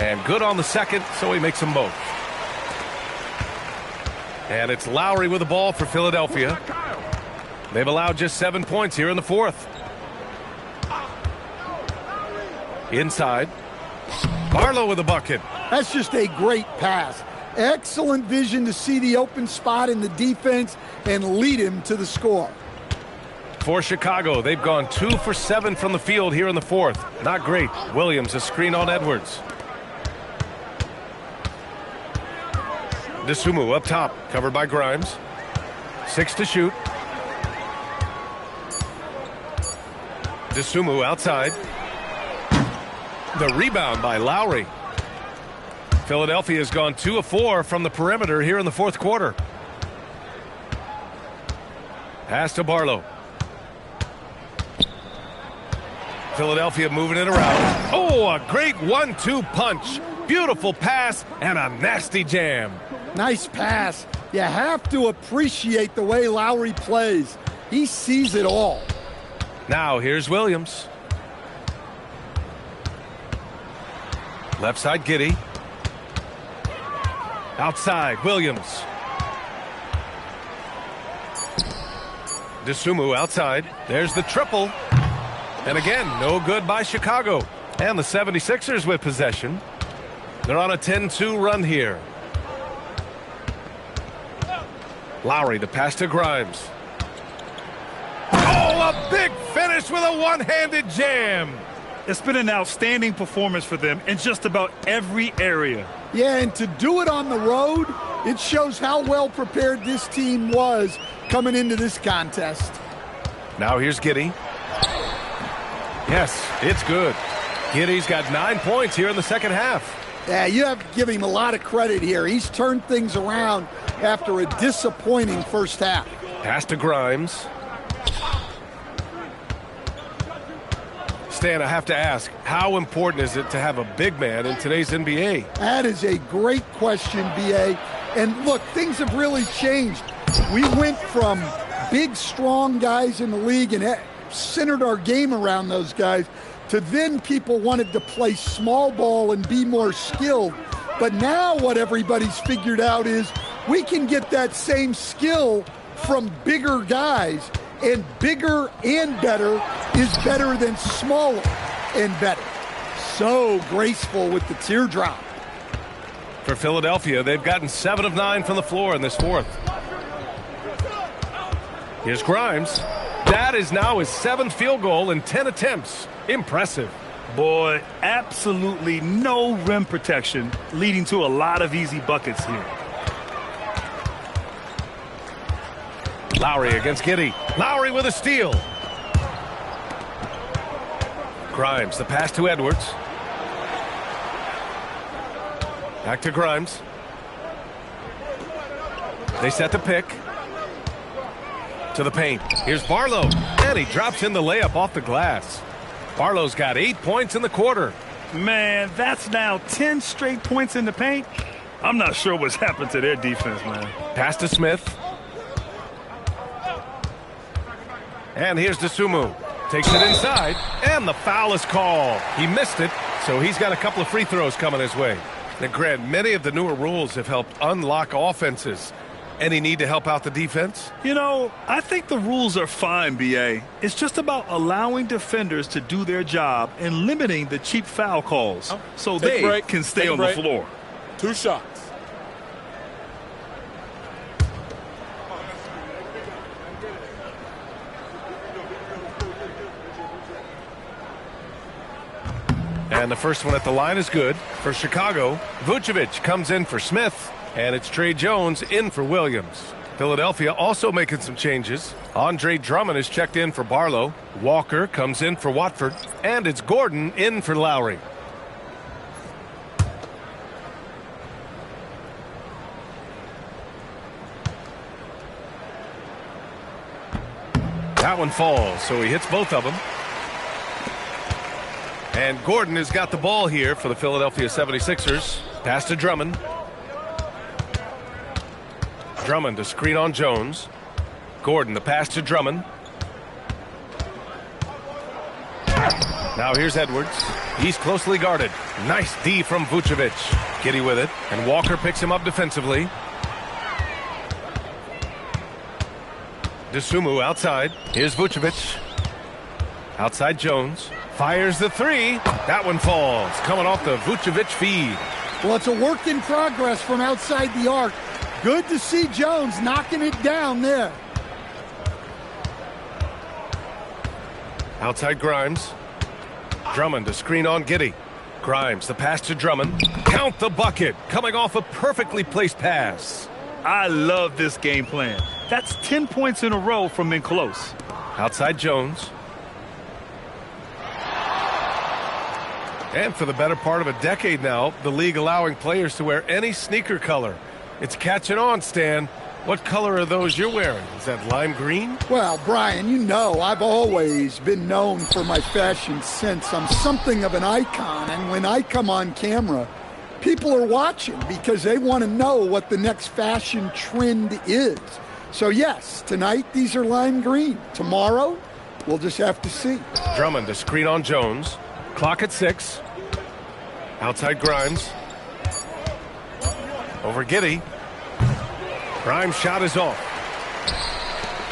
And good on the second, so he makes them both. And it's Lowry with the ball for Philadelphia. They've allowed just 7 points here in the fourth. Inside. Barlow with a bucket. That's just a great pass. Excellent vision to see the open spot in the defense and lead him to the score. For Chicago, they've gone 2 for 7 from the field here in the fourth. Not great. Williams, a screen on Edwards. Dosunmu up top, covered by Grimes. 6 to shoot. Dosunmu outside. The rebound by Lowry. Philadelphia has gone 2 of 4 from the perimeter here in the fourth quarter. Pass to Barlow. Philadelphia moving it around. Oh, a great 1-2 punch. Beautiful pass and a nasty jam. Nice pass. You have to appreciate the way Lowry plays. He sees it all. Now here's Williams. Left side, Giddey. Outside, Williams. Dosunmu outside. There's the triple. And again, no good by Chicago. And the 76ers with possession. They're on a 10-2 run here. Lowry, the pass to Grimes. Oh, a big finish with a one-handed jam. It's been an outstanding performance for them in just about every area. Yeah, and to do it on the road, it shows how well prepared this team was coming into this contest. Now here's Giddey. Yes, it's good. Giddey's got 9 points here in the second half. Yeah, you have to give him a lot of credit here. He's turned things around after a disappointing first half. Pass to Grimes. Stan, I have to ask, how important is it to have a big man in today's NBA? That is a great question, B.A. And look, things have really changed. We went from big, strong guys in the league and centered our game around those guys to then people wanted to play small ball and be more skilled. But now what everybody's figured out is we can get that same skill from bigger guys, and bigger and better is better than smaller and better. So graceful with the teardrop. For Philadelphia, they've gotten 7 of 9 from the floor in this fourth. Here's Grimes. That is now his 7th field goal in 10 attempts. Impressive. Boy, absolutely no rim protection, leading to a lot of easy buckets here. Lowry against Giddey. Lowry with a steal. Grimes, the pass to Edwards. Back to Grimes. They set the pick. To the paint. Here's Barlow. And he drops in the layup off the glass. Barlow's got 8 points in the quarter. Man, that's now 10 straight points in the paint. I'm not sure what's happened to their defense, man. Pass to Smith. And here's Dosunmu. Takes it inside, and the foul is called. He missed it, so he's got a couple of free throws coming his way. Now, Grant, many of the newer rules have helped unlock offenses. Any need to help out the defense? You know, I think the rules are fine, B.A. It's just about allowing defenders to do their job and limiting the cheap foul calls so they can stay on the floor. 2 shots. And the first one at the line is good for Chicago. Vucevic comes in for Smith, and it's Trey Jones in for Williams. Philadelphia also making some changes. Andre Drummond is checked in for Barlow. Walker comes in for Watford, and it's Gordon in for Lowry. That one falls, so he hits both of them. And Gordon has got the ball here for the Philadelphia 76ers. Pass to Drummond. Drummond to screen on Jones. Gordon, the pass to Drummond. Now here's Edwards. He's closely guarded. Nice D from Vucevic. Giddey with it. And Walker picks him up defensively. DeSumo outside. Here's Vucevic. Outside Jones. Fires the three. That one falls. Coming off the Vucevic feed. Well, it's a work in progress from outside the arc. Good to see Jones knocking it down there. Outside Grimes. Drummond to screen on Giddey. Grimes, the pass to Drummond. Count the bucket. Coming off a perfectly placed pass. I love this game plan. That's 10 points in a row from in close. Outside Jones. And for the better part of a decade now, the league allowing players to wear any sneaker color. It's catching on, Stan. What color are those you're wearing? Is that lime green? Well, Brian, you know I've always been known for my fashion sense. I'm something of an icon, and when I come on camera, people are watching because they want to know what the next fashion trend is. So yes, tonight these are lime green. Tomorrow, we'll just have to see. Drummond to screen on Jones. Clock at 6. Outside Grimes. Over Giddey. Grimes' shot is off.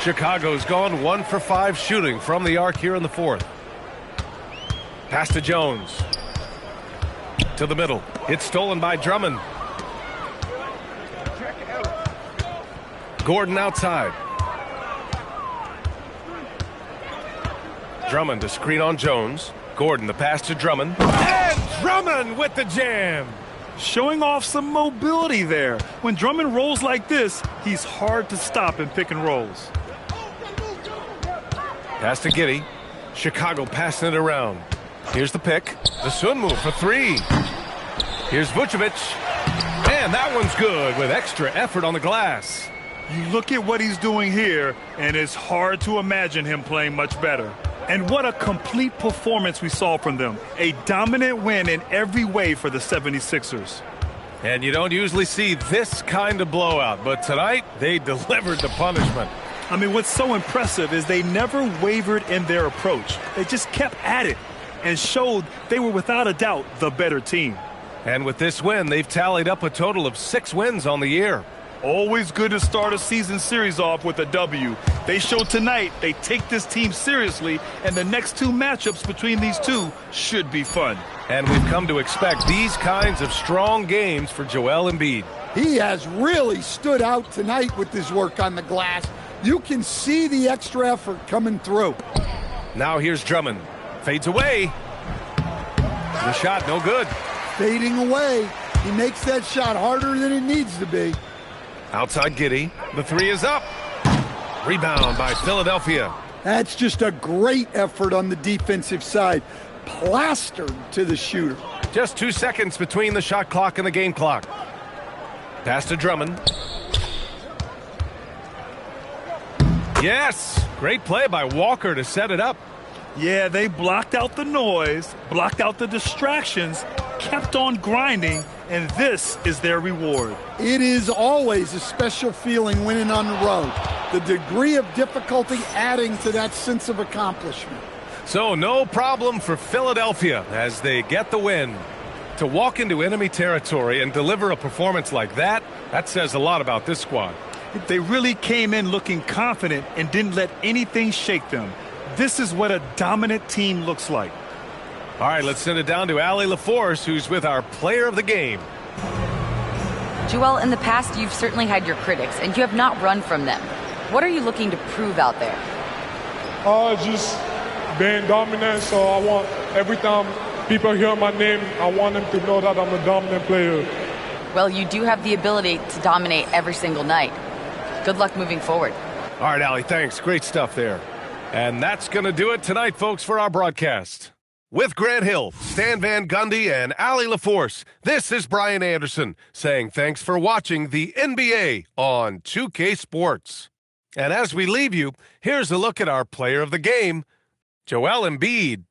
Chicago's gone 1 for 5 shooting from the arc here in the fourth. Pass to Jones. To the middle. It's stolen by Drummond. Gordon outside. Drummond to screen on Jones. Gordon, the pass to Drummond. And Drummond with the jam. Showing off some mobility there. When Drummond rolls like this, he's hard to stop in pick and rolls. Pass to Giddey. Chicago passing it around. Here's the pick. The Sun move for 3. Here's Vucevic. And that one's good with extra effort on the glass. You look at what he's doing here, and it's hard to imagine him playing much better. And what a complete performance we saw from them. A dominant win in every way for the 76ers. And you don't usually see this kind of blowout, but tonight they delivered the punishment. I mean, what's so impressive is they never wavered in their approach. They just kept at it and showed they were without a doubt the better team. And with this win, they've tallied up a total of 6 wins on the year. Always good to start a season series off with a W. They showed tonight they take this team seriously, and the next 2 matchups between these two should be fun. And we've come to expect these kinds of strong games for Joel Embiid. He has really stood out tonight with his work on the glass. You can see the extra effort coming through. Now here's Drummond. Fades away. The shot no good. Fading away. He makes that shot harder than it needs to be. Outside Giddey. The 3 is up. Rebound by Philadelphia. That's just a great effort on the defensive side. Plastered to the shooter. Just 2 seconds between the shot clock and the game clock. Pass to Drummond. Yes! Great play by Walker to set it up. Yeah, they blocked out the noise, blocked out the distractions, kept on grinding, and this is their reward. It is always a special feeling winning on the road. The degree of difficulty adding to that sense of accomplishment. So no problem for Philadelphia as they get the win. To walk into enemy territory and deliver a performance like that, that says a lot about this squad. They really came in looking confident and didn't let anything shake them. This is what a dominant team looks like. All right, let's send it down to Allie LaForce, who's with our player of the game. Joel, in the past, you've certainly had your critics, and you have not run from them. What are you looking to prove out there? Just being dominant, so I want every time people hear my name, I want them to know that I'm a dominant player. Well, you do have the ability to dominate every single night. Good luck moving forward. All right, Allie, thanks. Great stuff there. And that's going to do it tonight, folks, for our broadcast. With Grant Hill, Stan Van Gundy, and Allie LaForce, this is Brian Anderson saying thanks for watching the NBA on 2K Sports. And as we leave you, here's a look at our player of the game, Joel Embiid.